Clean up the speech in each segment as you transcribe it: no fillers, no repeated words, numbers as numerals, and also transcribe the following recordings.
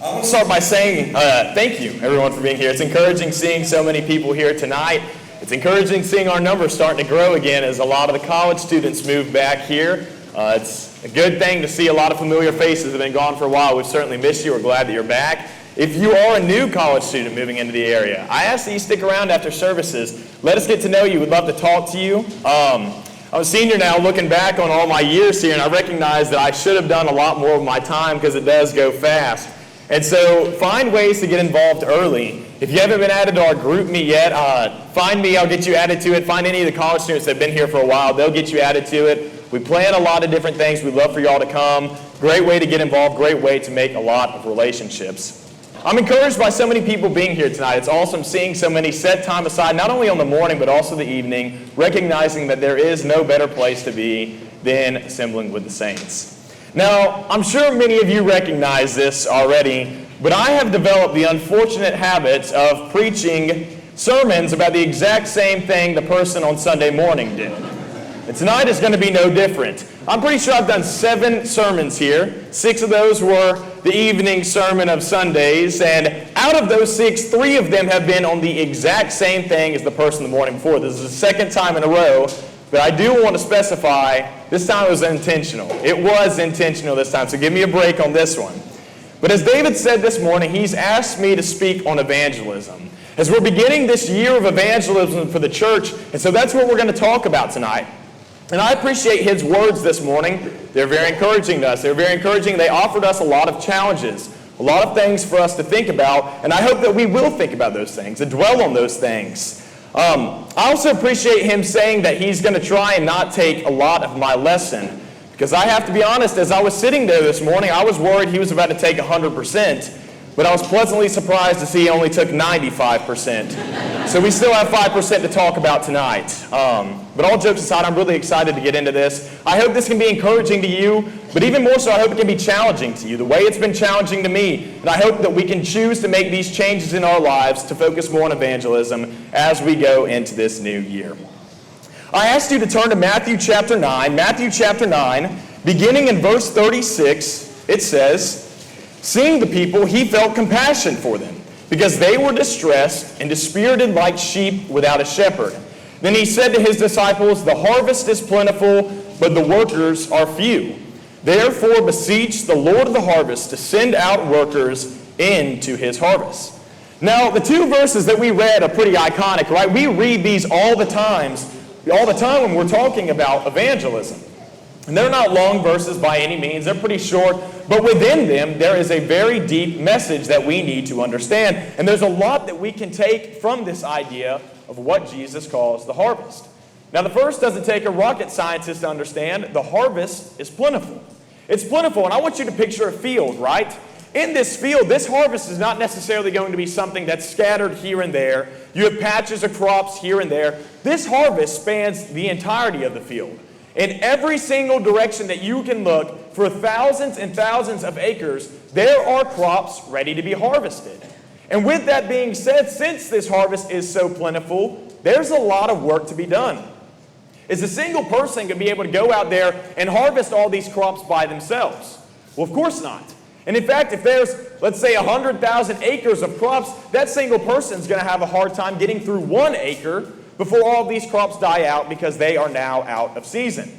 I want to start by saying thank you, everyone, for being here. It's encouraging seeing so many people here tonight. It's encouraging seeing our numbers starting to grow again as a lot of the college students move back here. It's a good thing to see a lot of familiar faces that have been gone for a while. We've certainly missed you. We're glad that you're back. If you are a new college student moving into the area, I ask that you stick around after services. Let us get to know you. We'd love to talk to you. I'm a senior now, looking back on all my years here, and I recognize that I should have done a lot more of my time because it does go fast. And so find ways to get involved early. If you haven't been added to our group meet yet, find me. I'll get you added to it. Find any of the college students that have been here for a while. They'll get you added to it. We plan a lot of different things. We'd love for y'all to come. Great way to get involved. Great way to make a lot of relationships. I'm encouraged by so many people being here tonight. It's awesome seeing so many set time aside, not only on the morning, but also the evening, recognizing that there is no better place to be than assembling with the saints. Now, I'm sure many of you recognize this already, but I have developed the unfortunate habit of preaching sermons about the exact same thing the person on Sunday morning did. And tonight is going to be no different. I'm pretty sure I've done 7 sermons here. 6 of those were the evening sermon of Sundays, and out of those 6, 3 of them have been on the exact same thing as the person the morning before. This is the second time in a row, but I do want to specify this time it was intentional. It was intentional this time, so give me a break on this one. But as David said this morning, he's asked me to speak on evangelism. As we're beginning this year of evangelism for the church, and so that's what we're going to talk about tonight. And I appreciate his words this morning. They're very encouraging to us. They're very encouraging. They offered us a lot of challenges, a lot of things for us to think about, and I hope that we will think about those things and dwell on those things. I also appreciate him saying that he's going to try and not take a lot of my lesson, because I have to be honest, as I was sitting there this morning, I was worried he was about to take 100%, but I was pleasantly surprised to see he only took 95%. So we still have 5% to talk about tonight. But all jokes aside, I'm really excited to get into this. I hope this can be encouraging to you, but even more so, I hope it can be challenging to you, the way it's been challenging to me. And I hope that we can choose to make these changes in our lives to focus more on evangelism as we go into this new year. I asked you to turn to Matthew chapter 9. Matthew chapter 9, beginning in verse 36, it says, "Seeing the people, he felt compassion for them, because they were distressed and dispirited like sheep without a shepherd. Then he said to his disciples, 'The harvest is plentiful, but the workers are few. Therefore beseech the Lord of the harvest to send out workers into his harvest.'" Now, the 2 verses that we read are pretty iconic, right? We read these all the time when we're talking about evangelism. And they're not long verses by any means. They're pretty short. But within them, there is a very deep message that we need to understand. And there's a lot that we can take from this idea of what Jesus calls the harvest. Now, the first doesn't take a rocket scientist to understand. The harvest is plentiful. It's plentiful, and I want you to picture a field, right? In this field, this harvest is not necessarily going to be something that's scattered here and there. You have patches of crops here and there. This harvest spans the entirety of the field. In every single direction that you can look, for thousands and thousands of acres, there are crops ready to be harvested. And with that being said, since this harvest is so plentiful, there's a lot of work to be done. Is a single person going to be able to go out there and harvest all these crops by themselves? Well, of course not. And in fact, if there's, let's say, 100,000 acres of crops, that single person is going to have a hard time getting through 1 acre before all of these crops die out because they are now out of season.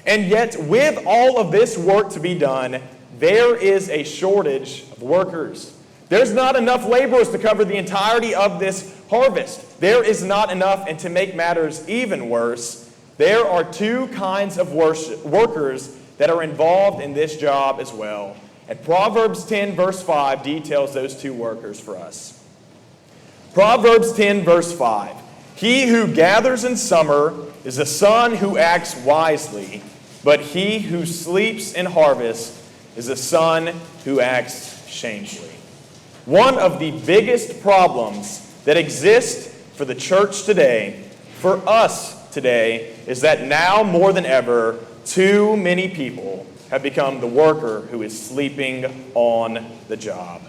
And yet, with all of this work to be done, there is a shortage of workers. There's not enough laborers to cover the entirety of this harvest. There is not enough, and to make matters even worse, there are 2 kinds of workers that are involved in this job as well. And Proverbs 10 verse 5 details those 2 workers for us. Proverbs 10 verse 5. "He who gathers in summer is a son who acts wisely, but he who sleeps in harvest is a son who acts shamefully." One of the biggest problems that exist for the church today, for us today, is that now more than ever, too many people have become the worker who is sleeping on the job.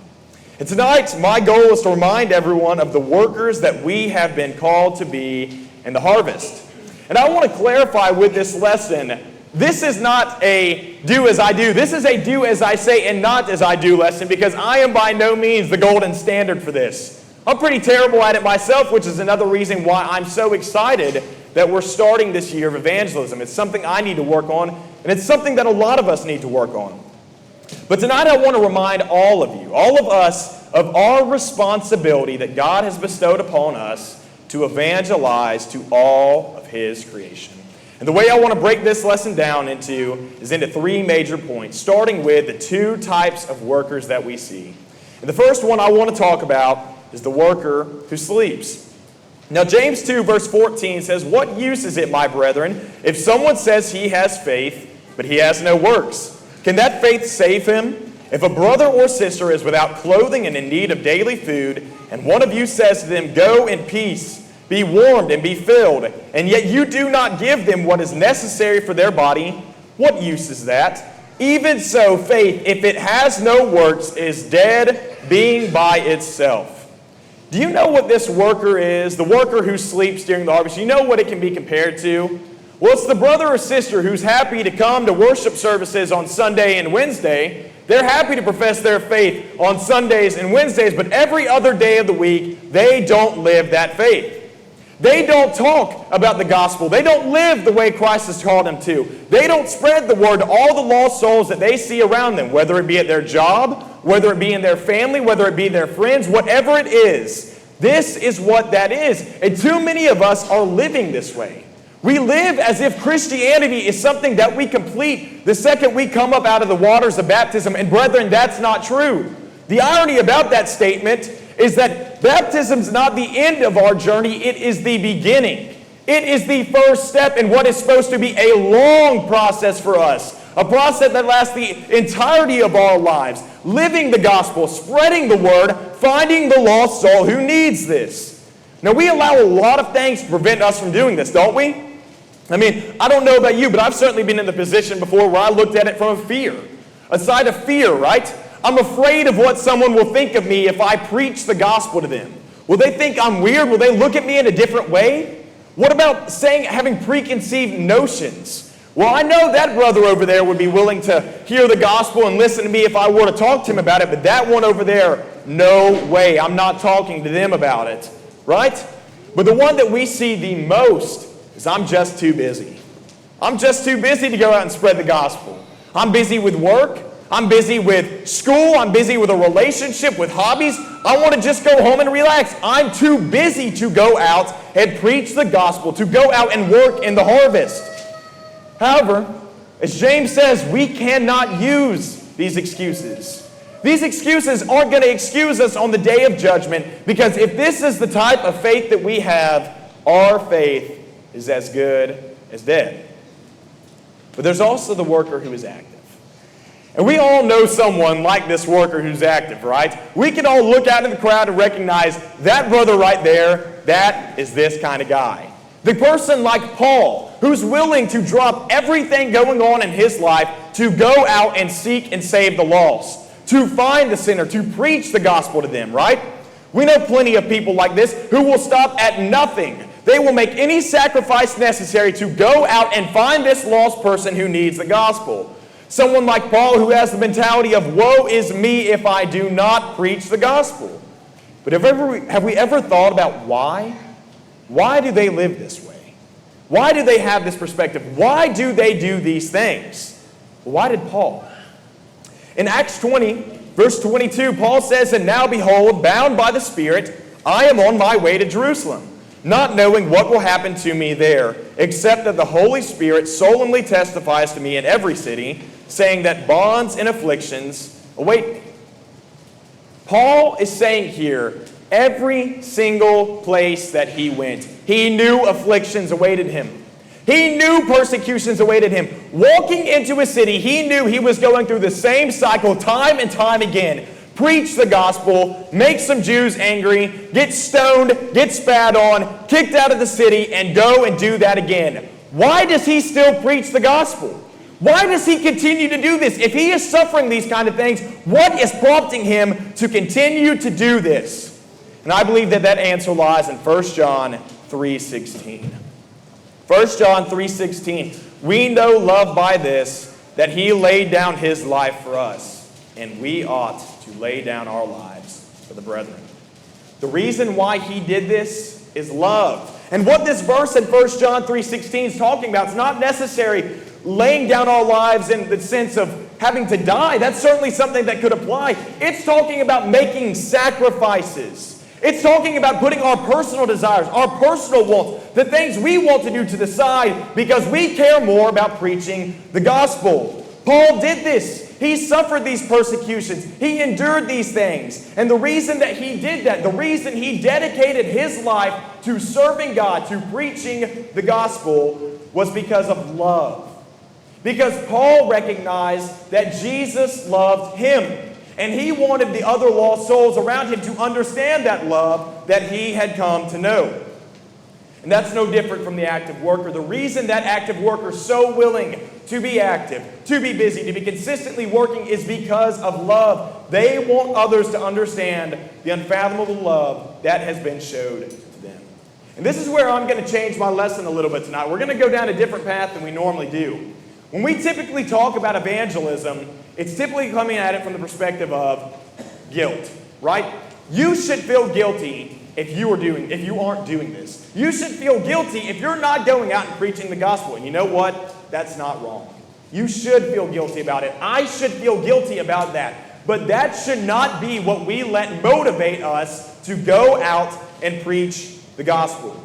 And tonight, my goal is to remind everyone of the workers that we have been called to be in the harvest. And I want to clarify with this lesson this is not a do as I do. This is a do as I say and not as I do lesson, because I am by no means the golden standard for this. I'm pretty terrible at it myself, which is another reason why I'm so excited that we're starting this year of evangelism. It's something I need to work on, and it's something that a lot of us need to work on. But tonight I want to remind all of you, all of us, of our responsibility that God has bestowed upon us to evangelize to all of His creation. And the way I want to break this lesson down into three major points, starting with the two types of workers that we see. And the first one I want to talk about is the worker who sleeps. Now, James 2, verse 14 says, "What use is it, my brethren, if someone says he has faith, but he has no works? Can that faith save him? If a brother or sister is without clothing and in need of daily food, and one of you says to them, 'Go in peace, be warmed and be filled,' and yet you do not give them what is necessary for their body, what use is that? Even so, faith, if it has no works, is dead, being by itself." Do you know what this worker is? The worker who sleeps during the harvest. You know what it can be compared to? Well, it's the brother or sister who's happy to come to worship services on Sunday and Wednesday. They're happy to profess their faith on Sundays and Wednesdays, but every other day of the week, they don't live that faith. They don't talk about the gospel. They don't live the way Christ has called them to. They don't spread the word to all the lost souls that they see around them, whether it be at their job, whether it be in their family, whether it be their friends, whatever it is. This is what that is. And too many of us are living this way. We live as if Christianity is something that we complete the second we come up out of the waters of baptism. And brethren, that's not true. The irony about that statement is that baptism's not the end of our journey, it is the beginning. It is the first step in what is supposed to be a long process for us. A process that lasts the entirety of our lives. Living the gospel, spreading the word, finding the lost soul who needs this. Now, we allow a lot of things to prevent us from doing this, don't we? I mean, I don't know about you, but I've certainly been in the position before where I looked at it from a fear. A side of fear, right? I'm afraid of what someone will think of me if I preach the gospel to them. Will they think I'm weird? Will they look at me in a different way? What about having preconceived notions? Well, I know that brother over there would be willing to hear the gospel and listen to me if I were to talk to him about it, but that one over there, no way. I'm not talking to them about it, right? But the one that we see the most is I'm just too busy. I'm just too busy to go out and spread the gospel. I'm busy with work. I'm busy with school. I'm busy with a relationship, with hobbies. I want to just go home and relax. I'm too busy to go out and preach the gospel, to go out and work in the harvest. However, as James says, we cannot use these excuses. These excuses aren't going to excuse us on the day of judgment, because if this is the type of faith that we have, our faith is as good as dead. But there's also the worker who is active. And we all know someone like this worker who's active, right? We can all look out in the crowd and recognize that brother right there, that is this kind of guy. The person like Paul, who's willing to drop everything going on in his life to go out and seek and save the lost, to find the sinner, to preach the gospel to them, right? We know plenty of people like this who will stop at nothing. They will make any sacrifice necessary to go out and find this lost person who needs the gospel. Someone like Paul who has the mentality of, woe is me if I do not preach the gospel. But have we ever thought about why? Why do they live this way? Why do they have this perspective? Why do they do these things? Why did Paul? In Acts 20, verse 22, Paul says, "And now behold, bound by the Spirit, I am on my way to Jerusalem, not knowing what will happen to me there, except that the Holy Spirit solemnly testifies to me in every city, saying that bonds and afflictions await me." Paul is saying here, every single place that he went, he knew afflictions awaited him. He knew persecutions awaited him. Walking into a city, he knew he was going through the same cycle time and time again. Preach the gospel, make some Jews angry, get stoned, get spat on, kicked out of the city, and go and do that again. Why does he still preach the gospel? Why does he continue to do this? If he is suffering these kind of things, what is prompting him to continue to do this? And I believe that answer lies in 1 John 3:16. 1 John 3:16. We know love by this, that he laid down his life for us, and we ought to lay down our lives for the brethren. The reason why he did this is love. And what this verse in 1 John 3:16 is talking about is not necessarily laying down our lives in the sense of having to die. That's certainly something that could apply. It's talking about making sacrifices. It's talking about putting our personal desires, our personal wants, the things we want to do to the side because we care more about preaching the gospel. Paul did this. He suffered these persecutions. He endured these things. And the reason that he did that, the reason he dedicated his life to serving God, to preaching the gospel, was because of love. Because Paul recognized that Jesus loved him. And he wanted the other lost souls around him to understand that love that he had come to know. And that's no different from the active worker. The reason that active worker is so willing to be active, to be busy, to be consistently working is because of love. They want others to understand the unfathomable love that has been showed to them. And this is where I'm going to change my lesson a little bit tonight. We're going to go down a different path than we normally do. When we typically talk about evangelism, it's typically coming at it from the perspective of guilt, right? You should feel guilty if you aren't doing this. You should feel guilty if you're not going out and preaching the gospel. And you know what? That's not wrong. You should feel guilty about it. I should feel guilty about that. But that should not be what we let motivate us to go out and preach the gospel.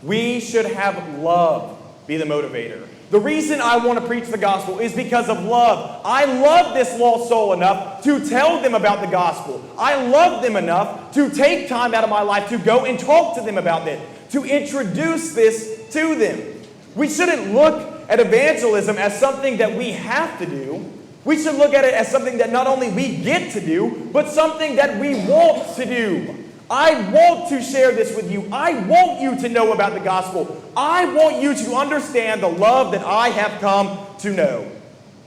We should have love be the motivator. The reason I want to preach the gospel is because of love. I love this lost soul enough to tell them about the gospel. I love them enough to take time out of my life to go and talk to them about it, to introduce this to them. We shouldn't look at evangelism as something that we have to do. We should look at it as something that not only we get to do, but something that we want to do. I want to share this with you. I want you to know about the gospel. I want you to understand the love that I have come to know.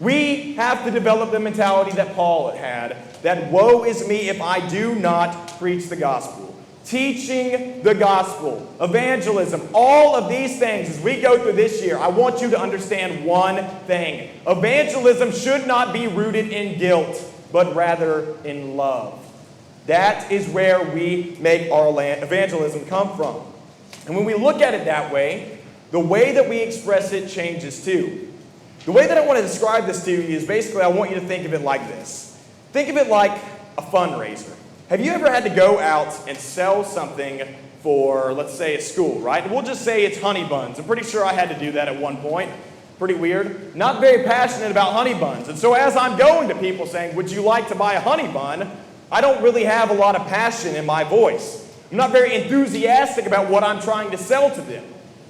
We have to develop the mentality that Paul had, that woe is me if I do not preach the gospel. Teaching the gospel, evangelism, all of these things as we go through this year, I want you to understand one thing. Evangelism should not be rooted in guilt, but rather in love. That is where we make our evangelism come from. And when we look at it that way, the way that we express it changes too. The way that I want to describe this to you is basically I want you to think of it like this. Think of it like a fundraiser. Have you ever had to go out and sell something for, let's say, a school, right? We'll just say it's honey buns. I'm pretty sure I had to do that at one point. Pretty weird. Not very passionate about honey buns. And so as I'm going to people saying, would you like to buy a honey bun? I don't really have a lot of passion in my voice. I'm not very enthusiastic about what I'm trying to sell to them.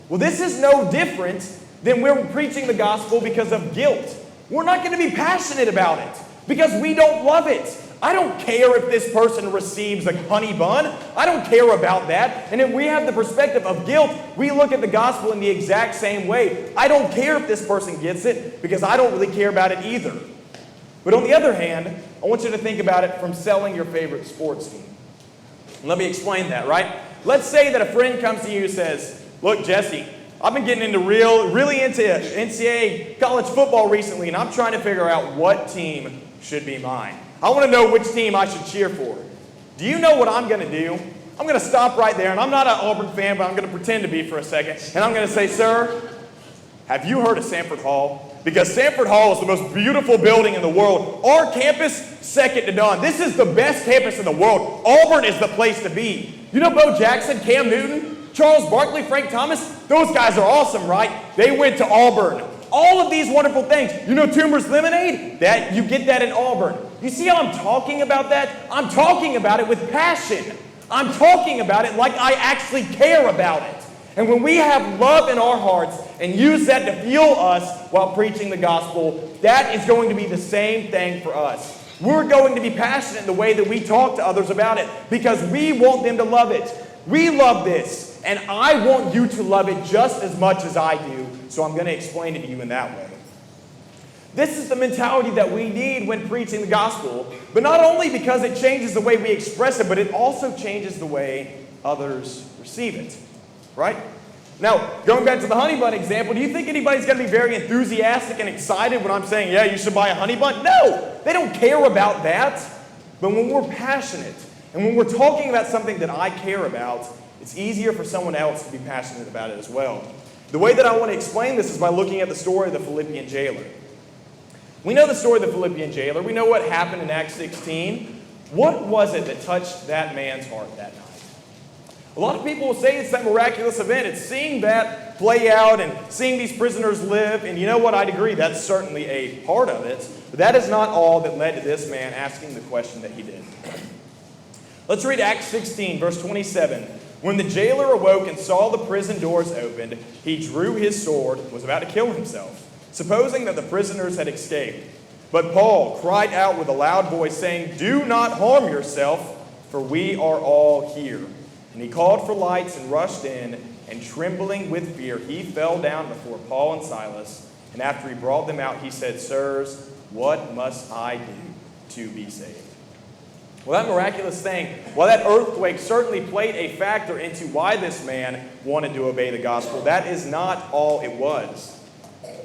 Well, this is no different than we're preaching the gospel because of guilt. We're not going to be passionate about it because we don't love it. I don't care if this person receives a honey bun. I don't care about that. And if we have the perspective of guilt, we look at the gospel in the exact same way. I don't care if this person gets it because I don't really care about it either. But on the other hand, I want you to think about it from selling your favorite sports team. Let me explain that, right? Let's say that a friend comes to you and says, look, Jesse, I've been getting into really into NCAA college football recently, and I'm trying to figure out what team should be mine. I want to know which team I should cheer for. Do you know what I'm going to do? I'm going to stop right there, and I'm not an Auburn fan, but I'm going to pretend to be for a second. And I'm going to say, sir, have you heard of Sanford Hall? Because Sanford Hall is the most beautiful building in the world. Our campus, second to none. This is the best campus in the world. Auburn is the place to be. You know Bo Jackson, Cam Newton, Charles Barkley, Frank Thomas? Those guys are awesome, right? They went to Auburn. All of these wonderful things. You know Toomer's Lemonade? You get that in Auburn. You see how I'm talking about that? I'm talking about it with passion. I'm talking about it like I actually care about it. And when we have love in our hearts and use that to fuel us while preaching the gospel, that is going to be the same thing for us. We're going to be passionate in the way that we talk to others about it because we want them to love it. We love this, and I want you to love it just as much as I do, so I'm going to explain it to you in that way. This is the mentality that we need when preaching the gospel, but not only because it changes the way we express it, but it also changes the way others receive it. Right? Now, going back to the honey bun example, do you think anybody's going to be very enthusiastic and excited when I'm saying, yeah, you should buy a honey bun? No, they don't care about that. But when we're passionate and when we're talking about something that I care about, it's easier for someone else to be passionate about it as well. The way that I want to explain this is by looking at the story of the Philippian jailer. We know the story of the Philippian jailer. We know what happened in Acts 16. What was it that touched that man's heart that night? A lot of people will say it's that miraculous event. It's seeing that play out and seeing these prisoners live. And you know what? I'd agree that's certainly a part of it. But that is not all that led to this man asking the question that he did. Let's read Acts 16, verse 27. When the jailer awoke and saw the prison doors opened, he drew his sword and was about to kill himself, supposing that the prisoners had escaped. But Paul cried out with a loud voice, saying, "Do not harm yourself, for we are all here." And he called for lights and rushed in, and trembling with fear, he fell down before Paul and Silas. And after he brought them out, he said, "Sirs, what must I do to be saved?" Well, that miraculous thing, while that earthquake certainly played a factor into why this man wanted to obey the gospel, that is not all it was.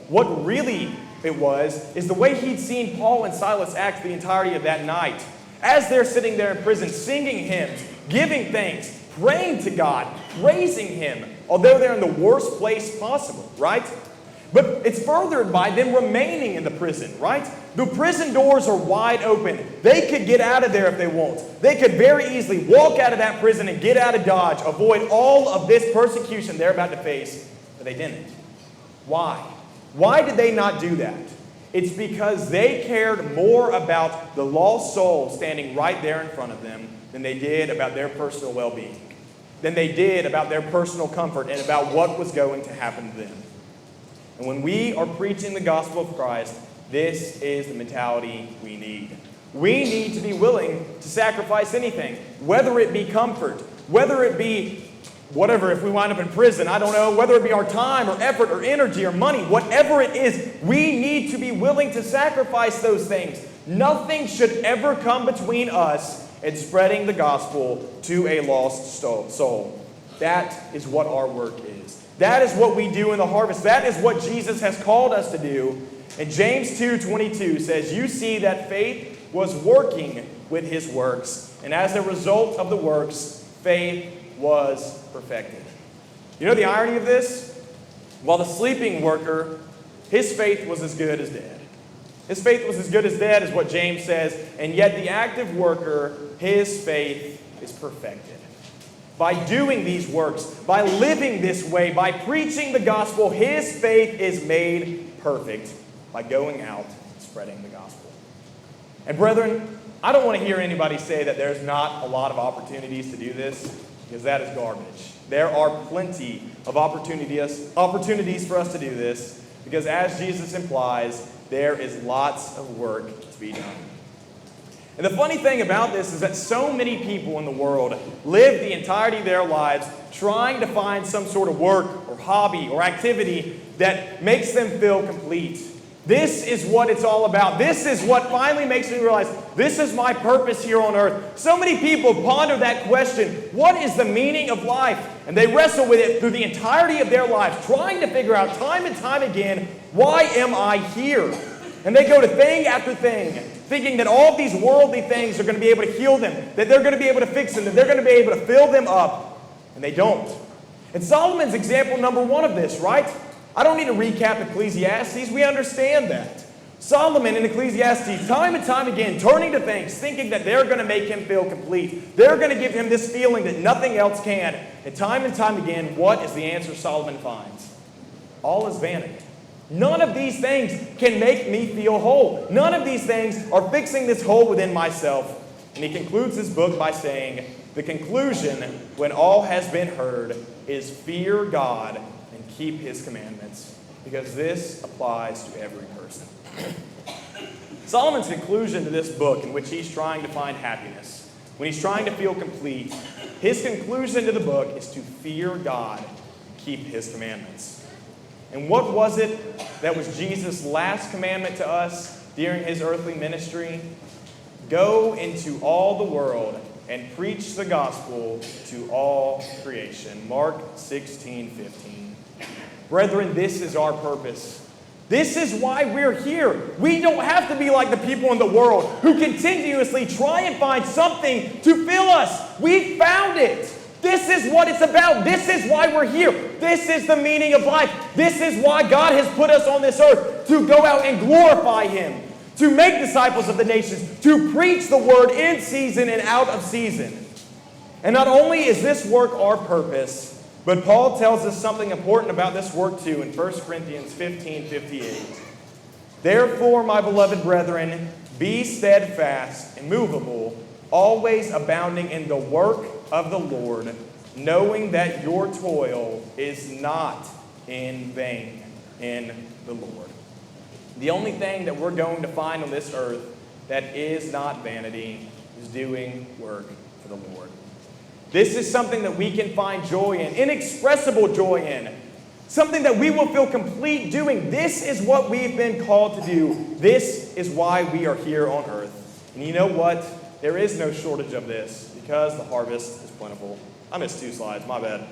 What really it was is the way he'd seen Paul and Silas act the entirety of that night. As they're sitting there in prison, singing hymns, giving thanks, praying to God, praising Him, although they're in the worst place possible, right? But it's furthered by them remaining in the prison, right? The prison doors are wide open. They could get out of there if they want. They could very easily walk out of that prison and get out of Dodge, avoid all of this persecution they're about to face, but they didn't. Why? Why did they not do that? It's because they cared more about the lost soul standing right there in front of them than they did about their personal well-being, than they did about their personal comfort and about what was going to happen to them. And when we are preaching the gospel of Christ, this is the mentality we need. We need to be willing to sacrifice anything, whether it be comfort, whether it be whatever, if we wind up in prison, I don't know, whether it be our time or effort or energy or money, whatever it is, we need to be willing to sacrifice those things. Nothing should ever come between us and spreading the gospel to a lost soul. That is what our work is. That is what we do in the harvest. That is what Jesus has called us to do. And James 2:22 says, "You see that faith was working with his works, and as a result of the works, faith was perfected." You know the irony of this? While the sleeping worker, his faith was as good as dead. His faith was as good as dead, is what James says, and yet the active worker, his faith is perfected. By doing these works, by living this way, by preaching the gospel, his faith is made perfect by going out and spreading the gospel. And brethren, I don't want to hear anybody say that there's not a lot of opportunities to do this, because that is garbage. There are plenty of opportunities for us to do this, because as Jesus implies, there is lots of work to be done. And the funny thing about this is that so many people in the world live the entirety of their lives trying to find some sort of work or hobby or activity that makes them feel complete. This is what it's all about. This is what finally makes me realize this is my purpose here on earth. So many people ponder that question, what is the meaning of life? And they wrestle with it through the entirety of their lives, trying to figure out time and time again, why am I here? And they go to thing after thing, thinking that all of these worldly things are going to be able to heal them, that they're going to be able to fix them, that they're going to be able to fill them up, and they don't. And Solomon's example number one of this, right? I don't need to recap Ecclesiastes. We understand that. Solomon in Ecclesiastes, time and time again, turning to things, thinking that they're going to make him feel complete. They're going to give him this feeling that nothing else can. And time again, what is the answer Solomon finds? All is vanity. None of these things can make me feel whole. None of these things are fixing this hole within myself. And he concludes his book by saying, the conclusion, when all has been heard, is fear God and keep his commandments, because this applies to every person. Solomon's conclusion to this book, in which he's trying to find happiness, when he's trying to feel complete, his conclusion to the book is to fear God and keep his commandments. And what was it that was Jesus' last commandment to us during his earthly ministry? Go into all the world and preach the gospel to all creation. Mark 16:15. Brethren, this is our purpose. This is why we're here. We don't have to be like the people in the world who continuously try and find something to fill us. We found it. This is what it's about. This is why we're here. This is the meaning of life. This is why God has put us on this earth, to go out and glorify Him, to make disciples of the nations, to preach the word in season and out of season. And not only is this work our purpose, but Paul tells us something important about this work too in 1 Corinthians 15:58. Therefore, my beloved brethren, be steadfast, immovable, always abounding in the work of the Lord, knowing that your toil is not in vain in the Lord. The only thing that we're going to find on this earth that is not vanity is doing work for the Lord. This is something that we can find joy in, inexpressible joy in, something that we will feel complete doing. This is what we've been called to do. This is why we are here on earth. And you know what? There is no shortage of this because the harvest is plentiful. I missed 2 slides, my bad.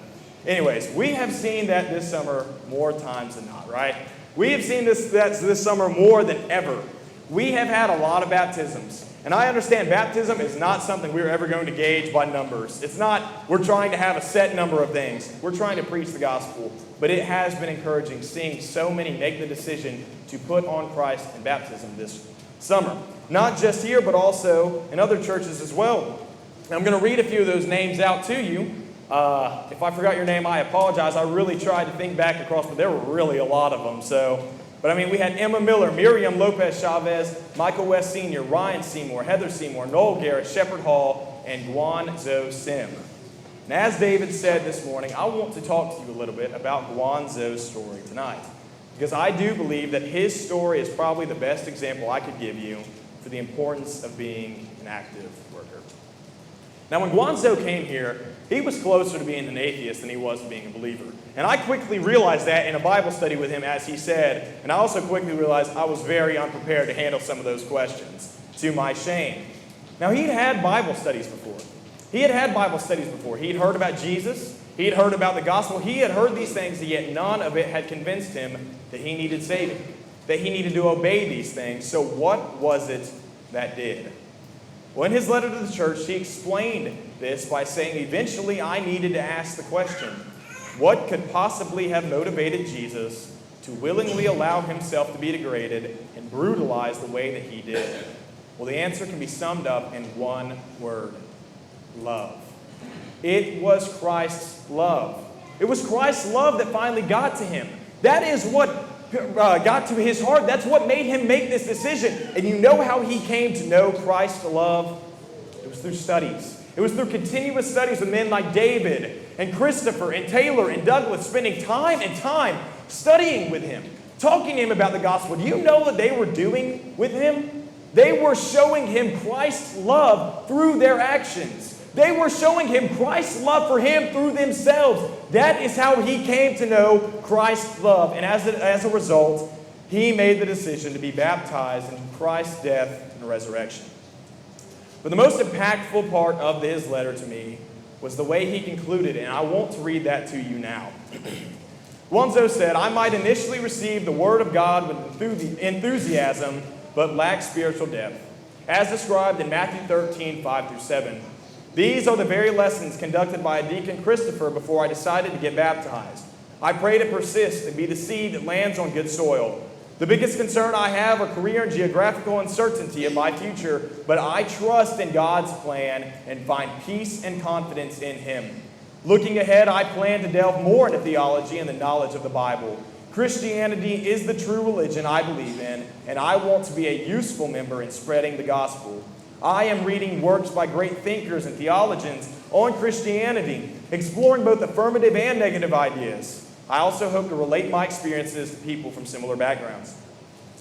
Anyways, we have seen that this summer more times than not, right? We have seen this summer more than ever. We have had a lot of baptisms. And I understand baptism is not something we're ever going to gauge by numbers. It's not we're trying to have a set number of things. We're trying to preach the gospel. But it has been encouraging seeing so many make the decision to put on Christ in baptism this summer. Not just here, but also in other churches as well. And I'm going to read a few of those names out to you. If I forgot your name, I apologize. I really tried to think back across, but there were really a lot of them. But we had Emma Miller, Miriam Lopez Chavez, Michael West Sr., Ryan Seymour, Heather Seymour, Noel Garrett, Shepard Hall, and Guan Zo Sim. And as David said this morning, I want to talk to you a little bit about Guan Zo's story tonight. Because I do believe that his story is probably the best example I could give you for the importance of being an active worker. Now, when Guan Zo came here, he was closer to being an atheist than he was to being a believer. And I quickly realized that in a Bible study with him, as he said, and I also quickly realized I was very unprepared to handle some of those questions, to my shame. Now, he'd had Bible studies before. He'd heard about Jesus. He'd heard about the gospel. He had heard these things, and yet none of it had convinced him that he needed saving, that he needed to obey these things. So what was it that did? Well, in his letter to the church, he explained this by saying, eventually I needed to ask the question, what could possibly have motivated Jesus to willingly allow himself to be degraded and brutalized the way that he did? Well, the answer can be summed up in one word: love. It was Christ's love. It was Christ's love that finally got to him. That is what got to his heart. That's what made him make this decision. And you know how he came to know Christ's love? It was through studies. It was through continuous studies with men like David and Christopher and Taylor and Douglas, spending time and time studying with him, talking to him about the gospel. Do you know what they were doing with him? They were showing him Christ's love through their actions. They were showing him Christ's love for him through themselves. That is how he came to know Christ's love. And as a result, he made the decision to be baptized into Christ's death and resurrection. But the most impactful part of his letter to me was the way he concluded, and I want to read that to you now. Guan Zo said, I might initially receive the word of God with enthusiasm, but lack spiritual depth, as described in Matthew 13, 5-7. These are the very lessons conducted by a deacon Christopher before I decided to get baptized. I pray to persist and be the seed that lands on good soil. The biggest concern I have are career and geographical uncertainty of my future, but I trust in God's plan and find peace and confidence in Him. Looking ahead, I plan to delve more into theology and the knowledge of the Bible. Christianity is the true religion I believe in, and I want to be a useful member in spreading the gospel. I am reading works by great thinkers and theologians on Christianity, exploring both affirmative and negative ideas. I also hope to relate my experiences to people from similar backgrounds.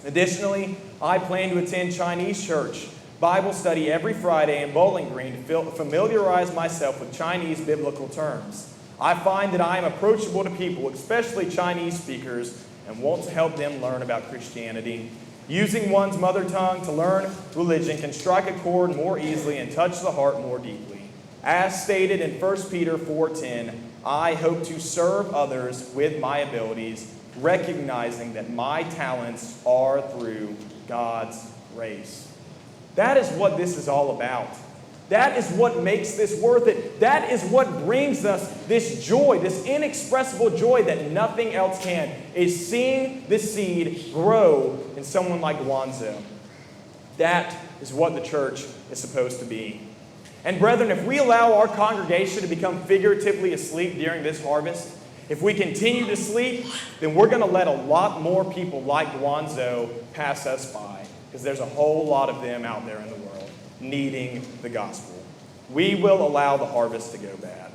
Additionally, I plan to attend Chinese church, Bible study every Friday in Bowling Green to familiarize myself with Chinese biblical terms. I find that I am approachable to people, especially Chinese speakers, and want to help them learn about Christianity. Using one's mother tongue to learn religion can strike a chord more easily and touch the heart more deeply. As stated in 1 Peter 4:10, I hope to serve others with my abilities, recognizing that my talents are through God's grace. That is what this is all about. That is what makes this worth it. That is what brings us this joy, this inexpressible joy that nothing else can, is seeing the seed grow in someone like Guanzo. That is what the church is supposed to be. And brethren, if we allow our congregation to become figuratively asleep during this harvest, if we continue to sleep, then we're going to let a lot more people like Guanzo pass us by, because there's a whole lot of them out there in the world needing the gospel. We will allow the harvest to go bad.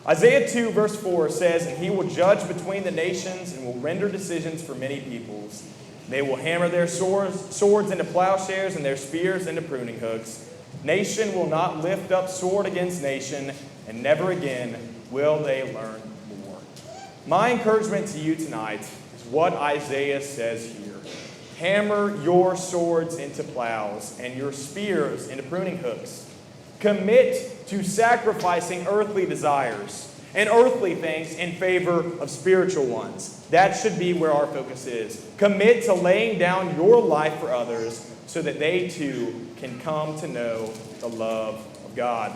Isaiah 2 verse 4 says, "And he will judge between the nations and will render decisions for many peoples. They will hammer their swords into plowshares and their spears into pruning hooks. Nation will not lift up sword against nation, and never again will they learn war." My encouragement to you tonight is what Isaiah says here. Hammer your swords into plows and your spears into pruning hooks. Commit to sacrificing earthly desires and earthly things in favor of spiritual ones. That should be where our focus is. Commit to laying down your life for others so that they too can come to know the love of God.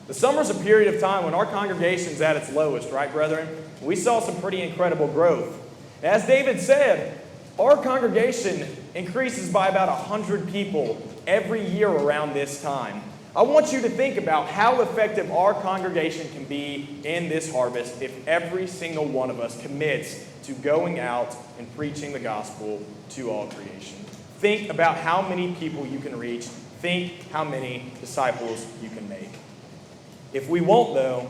The summer's a period of time when our congregation's at its lowest, right, brethren? We saw some pretty incredible growth. As David said, our congregation increases by about 100 people every year around this time. I want you to think about how effective our congregation can be in this harvest if every single one of us commits to going out and preaching the gospel to all creation. Think about how many people you can reach. Think how many disciples you can make. If we won't, though,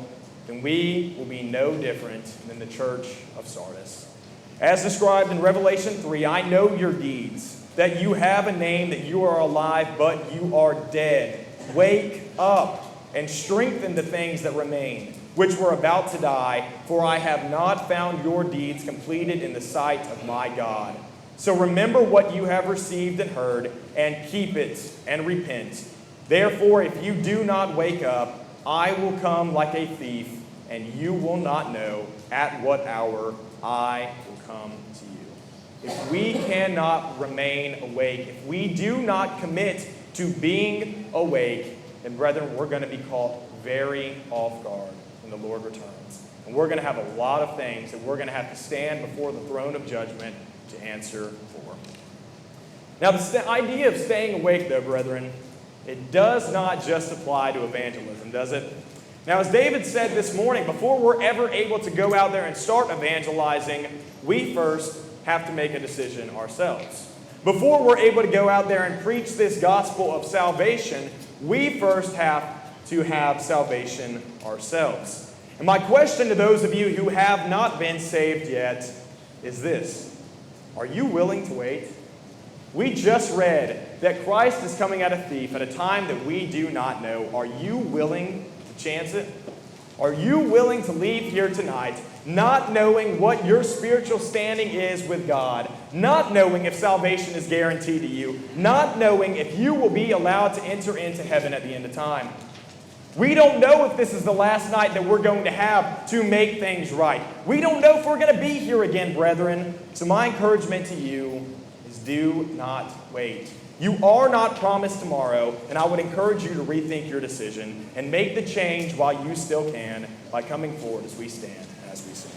then we will be no different than the church of Sardis. As described in Revelation 3, "I know your deeds, that you have a name, that you are alive, but you are dead. Wake up and strengthen the things that remain, which were about to die, for I have not found your deeds completed in the sight of my God. So remember what you have received and heard, and keep it and repent. Therefore, if you do not wake up, I will come like a thief, and you will not know at what hour I will come to you." If we cannot remain awake, if we do not commit to being awake, then brethren, we're going to be caught very off guard when the Lord returns. And we're going to have a lot of things that we're going to have to stand before the throne of judgment to answer for. Now, the idea of staying awake, though, brethren, it does not just apply to evangelism, does it? Now, as David said this morning, before we're ever able to go out there and start evangelizing, we first have to make a decision ourselves. Before we're able to go out there and preach this gospel of salvation, we first have to have salvation ourselves. And my question to those of you who have not been saved yet is this: are you willing to wait? We just read that Christ is coming at a thief at a time that we do not know. Are you willing to chance it? Are you willing to leave here tonight not knowing what your spiritual standing is with God, not knowing if salvation is guaranteed to you, not knowing if you will be allowed to enter into heaven at the end of time? We don't know if this is the last night that we're going to have to make things right. We don't know if we're going to be here again, brethren. So my encouragement to you is do not wait. You are not promised tomorrow, and I would encourage you to rethink your decision and make the change while you still can by coming forward as we stand and as we sing.